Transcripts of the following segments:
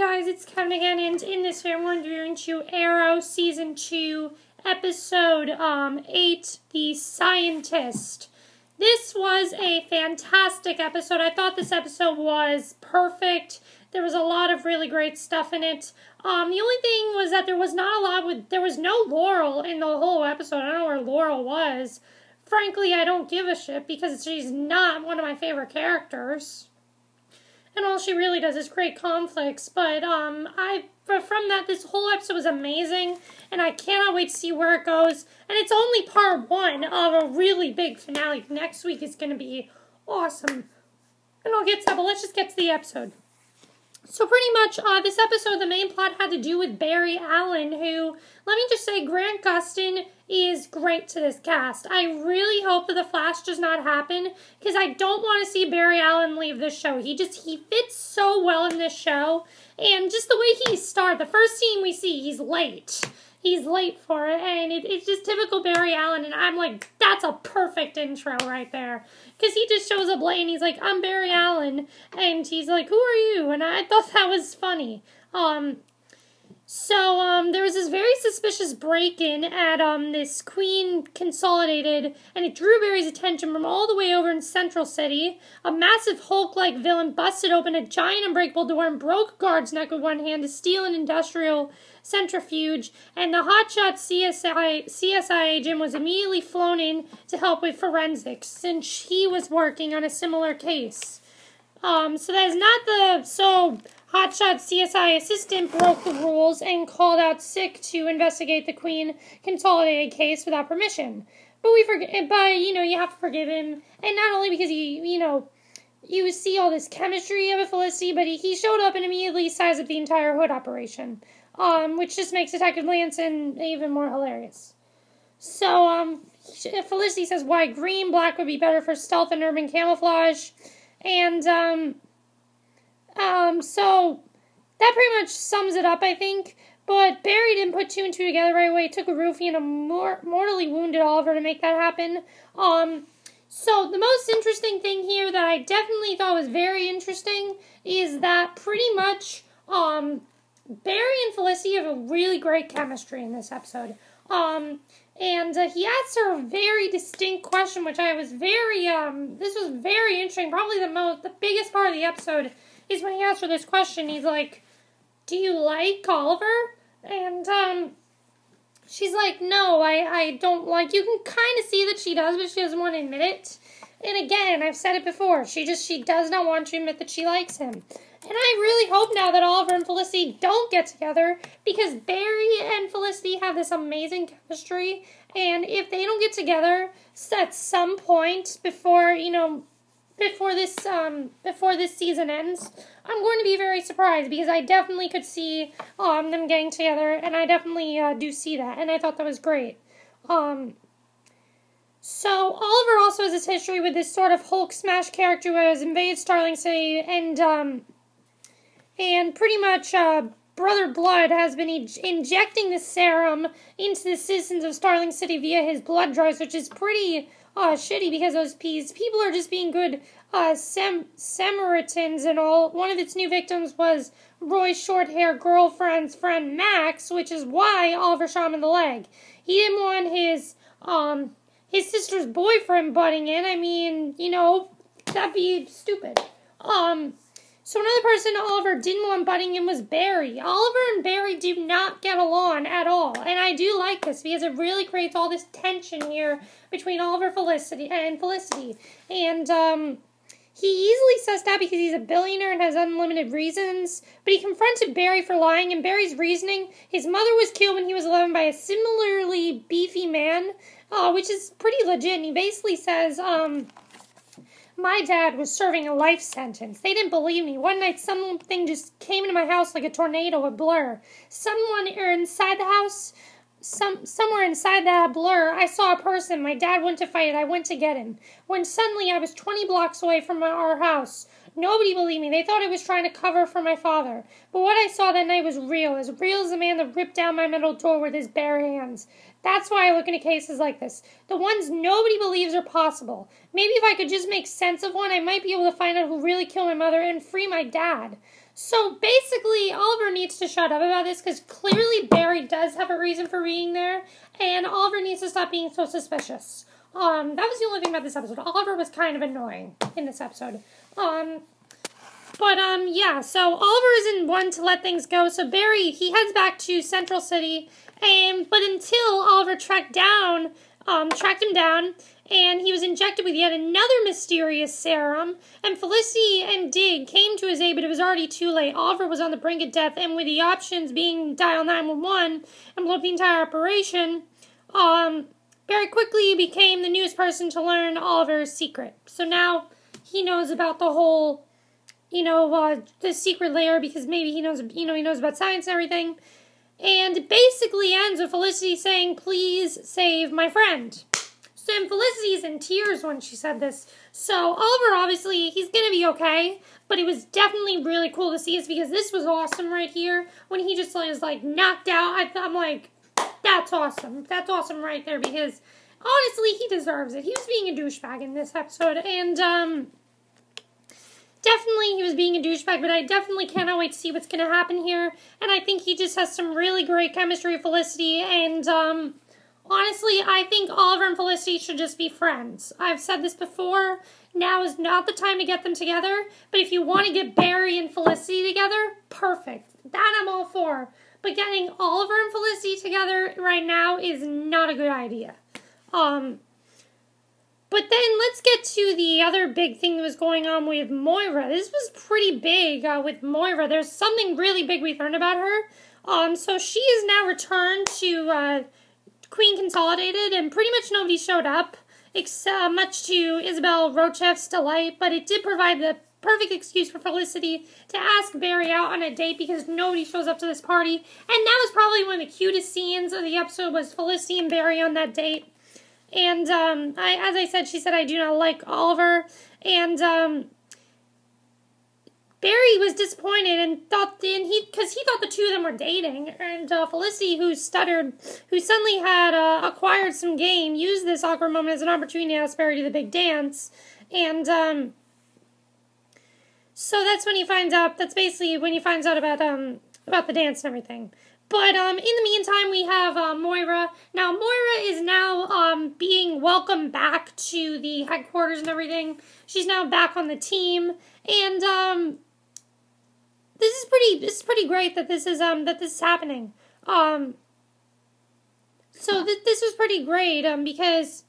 guys, it's Kevin again, and in this video we're doing Arrow Season 2, Episode 8, The Scientist. This was a fantastic episode. I thought this episode was perfect. There was a lot of really great stuff in it. The only thing was that there was no Laurel in the whole episode. I don't know where Laurel was. Frankly, I don't give a shit because she's not one of my favorite characters. And all she really does is create conflicts, but from that, this whole episode was amazing, and I cannot wait to see where it goes, and it's only part 1 of a really big finale. Next week is going to be awesome, and I'll get to that, but let's just get to the episode. So pretty much, this episode, the main plot had to do with Barry Allen, who, let me just say, Grant Gustin is great to this cast. I really hope that The Flash does not happen, because I don't want to see Barry Allen leave this show. He fits so well in this show, and just the way he started, the first scene we see, he's late. He's late for it, and it's just typical Barry Allen, and I'm like, that's a perfect intro right there. Because he just shows up late, and he's like, I'm Barry Allen, and he's like, who are you? And I thought that was funny. There was this very suspicious break-in at, this Queen Consolidated, and it drew Barry's attention from all the way over in Central City. A massive Hulk-like villain busted open a giant unbreakable door and broke a guard's neck with one hand to steal an industrial centrifuge, and the hotshot CSI agent was immediately flown in to help with forensics, since he was working on a similar case. So that is not hotshot CSI assistant broke the rules and called out sick to investigate the Queen Consolidated case without permission. But you have to forgive him, and not only because you see all this chemistry of Felicity, but he showed up and immediately sized up the entire hood operation. Which just makes Detective Lanson even more hilarious. So, Felicity says why green, black would be better for stealth and urban camouflage. And, so that pretty much sums it up, I think. But Barry didn't put 2 and 2 together right away. He took a roofie and mortally wounded Oliver to make that happen. So the most interesting thing here that I definitely thought was very interesting is that pretty much, Barry and Felicity have a really great chemistry in this episode. He asked her a very distinct question, which I was this was very interesting. Probably the biggest part of the episode is when he asked her this question. He's like, do you like Oliver? And, she's like, no, I don't like, you can kind of see that she does, but she doesn't want to admit it. And again, I've said it before, she does not want to admit that she likes him. And I really hope now that Oliver and Felicity don't get together, because Barry and Felicity have this amazing chemistry, and if they don't get together at some point before this season ends, I'm going to be very surprised, because I definitely could see them getting together, and I definitely do see that, and I thought that was great. So, Oliver also has this history with this sort of Hulk smash character who has invaded Starling City, and pretty much, Brother Blood has been injecting the serum into the citizens of Starling City via his blood drives, which is pretty, shitty because those people are just being good, Samaritans and all. One of its new victims was Roy's short-haired girlfriend's friend Max, which is why Oliver shot him in the leg. He didn't want his sister's boyfriend butting in. I mean, that'd be stupid. So another person Oliver didn't want butting in was Barry. Oliver and Barry do not get along at all. And I do like this because it really creates all this tension here between Oliver and Felicity. And, he easily sussed out because he's a billionaire and has unlimited reasons. But he confronted Barry for lying, and Barry's reasoning, his mother was killed when he was 11 by a similarly beefy man, which is pretty legit. And he basically says, my dad was serving a life sentence. They didn't believe me. One night, something just came into my house like a tornado, a blur. Somewhere inside that blur, I saw a person. My dad went to fight it. I went to get him. When suddenly I was 20 blocks away from our house. Nobody believed me. They thought I was trying to cover for my father. But what I saw that night was real as the man that ripped down my metal door with his bare hands. That's why I look into cases like this. The ones nobody believes are possible. Maybe if I could just make sense of one, I might be able to find out who really killed my mother and free my dad. So basically, Oliver needs to shut up about this because clearly Barry does have a reason for being there, and Oliver needs to stop being so suspicious. That was the only thing about this episode. Oliver was kind of annoying in this episode. Yeah, so Oliver isn't one to let things go, so Barry, he heads back to Central City, but until Oliver tracked him down, and he was injected with yet another mysterious serum, and Felicity and Dig came to his aid, but it was already too late. Oliver was on the brink of death, and with the options being dial 911 and blow up the entire operation, Barry quickly became the newest person to learn Oliver's secret. So now he knows about the whole, the secret layer, because maybe he knows about science and everything. And it basically ends with Felicity saying, "Please save my friend." So and Felicity's in tears when she said this. So Oliver, obviously, he's going to be okay. But it was definitely really cool to see this because this was awesome right here. When he just was like knocked out, I'm like, that's awesome. That's awesome right there because honestly, he deserves it. He was being a douchebag in this episode. And definitely he was being a douchebag, but I definitely cannot wait to see what's going to happen here. And I think he just has some really great chemistry with Felicity. And honestly, I think Oliver and Felicity should just be friends. I've said this before. Now is not the time to get them together. But if you want to get Barry and Felicity together, perfect. That I'm all for. But getting Oliver and Felicity together right now is not a good idea. But then let's get to the other big thing that was going on with Moira. This was pretty big with Moira. There's something really big we learned about her. So she is now returned to Queen Consolidated, and pretty much nobody showed up, much to Isabel Rochef's delight. But it did provide the perfect excuse for Felicity to ask Barry out on a date because nobody shows up to this party. And that was probably one of the cutest scenes of the episode was Felicity and Barry on that date. And as I said, she said, "I do not like Oliver." And Barry was disappointed and because he thought the two of them were dating. And Felicity, who stuttered, who suddenly had acquired some game, used this awkward moment as an opportunity to ask Barry to the big dance. And so that's when he finds out. That's basically when he finds out about the dance and everything. But in the meantime, we have Moira. Now, Moira is now being welcomed back to the headquarters and everything. She's now back on the team, and this is pretty great that this is happening. So this was pretty great because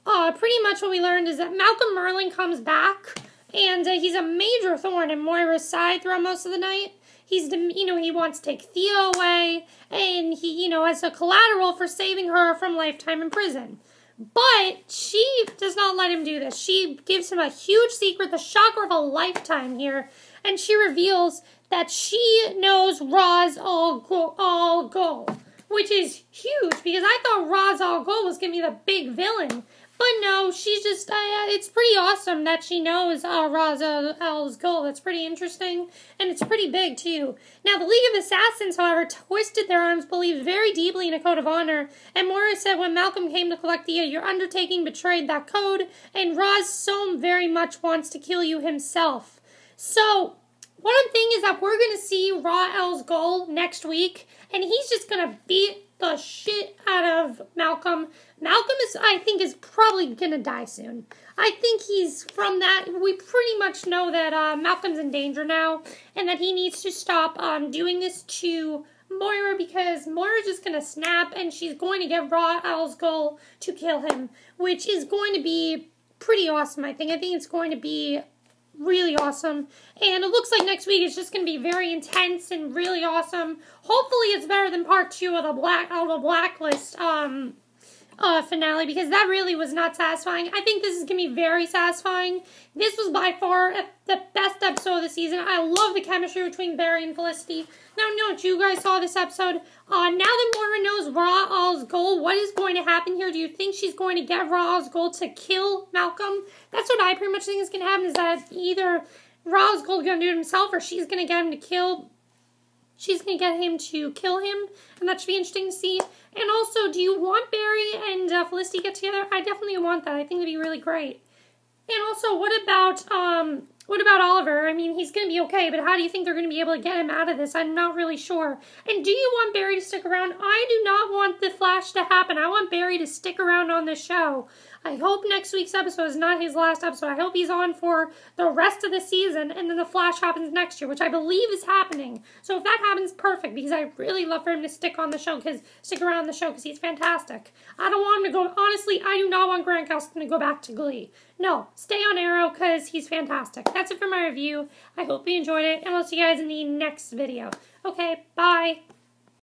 pretty much what we learned is that Malcom Merlin comes back, and he's a major thorn in Moira's side throughout most of the night. He wants to take Theo away, and he, as a collateral for saving her from lifetime in prison. But she does not let him do this. She gives him a huge secret, the shocker of a lifetime here, and she reveals that she knows Ra Eh Gul, which is huge, because I thought Ra Eh Gul was going to be the big villain. But no, she's just, it's pretty awesome that she knows Ra Eh Gul. That's pretty interesting, and it's pretty big, too. Now, the League of Assassins, however, twisted their arms, believed very deeply in a code of honor, and Moira said when Malcom came to collect Thea, your undertaking betrayed that code, and Raz so very much wants to kill you himself. So, what I'm thinking is that we're going to see Ra Eh Gul next week, and he's just going to beat the shit out of Malcom. Malcom is probably going to die soon. I think he's from that. We pretty much know that Malcolm's in danger now, and that he needs to stop doing this to Moira because Moira's just going to snap, and she's going to get Ra Eh Gul to kill him, which is going to be pretty awesome, I think. I think it's going to be really awesome, and it looks like next week it's just going to be very intense and really awesome. Hopefully it's better than part 2 of the Blacklist finale, because that really was not satisfying. I think this is going to be very satisfying. This was by far the best episode of the season. I love the chemistry between Barry and Felicity. Now, I know you guys saw this episode. Now that Moira knows Ra Eh Gul, what is going to happen here? Do you think she's going to get Ra Eh Gul to kill Malcom? That's what I pretty much think is going to happen, is that either Ra Eh Gul is going to do it himself, or she's going to get him to kill... She's going to get him to kill him, and that should be interesting to see. And also, do you want Barry and Felicity to get together? I definitely want that. I think it'd be really great. And also, what about What about Oliver? I mean, he's going to be okay, but how do you think they're going to be able to get him out of this? I'm not really sure. And do you want Barry to stick around? I do not want the Flash to happen. I want Barry to stick around on the show. I hope next week's episode is not his last episode. I hope he's on for the rest of the season, and then the Flash happens next year, which I believe is happening. So if that happens, perfect, because I really love for him to stick on the show, stick around on the show, because he's fantastic. I don't want him to go, honestly, I do not want Grant Gustin to go back to Glee. No, stay on Arrow, because he's fantastic. That's it for my review. I hope you enjoyed it, and I'll see you guys in the next video. Okay, bye.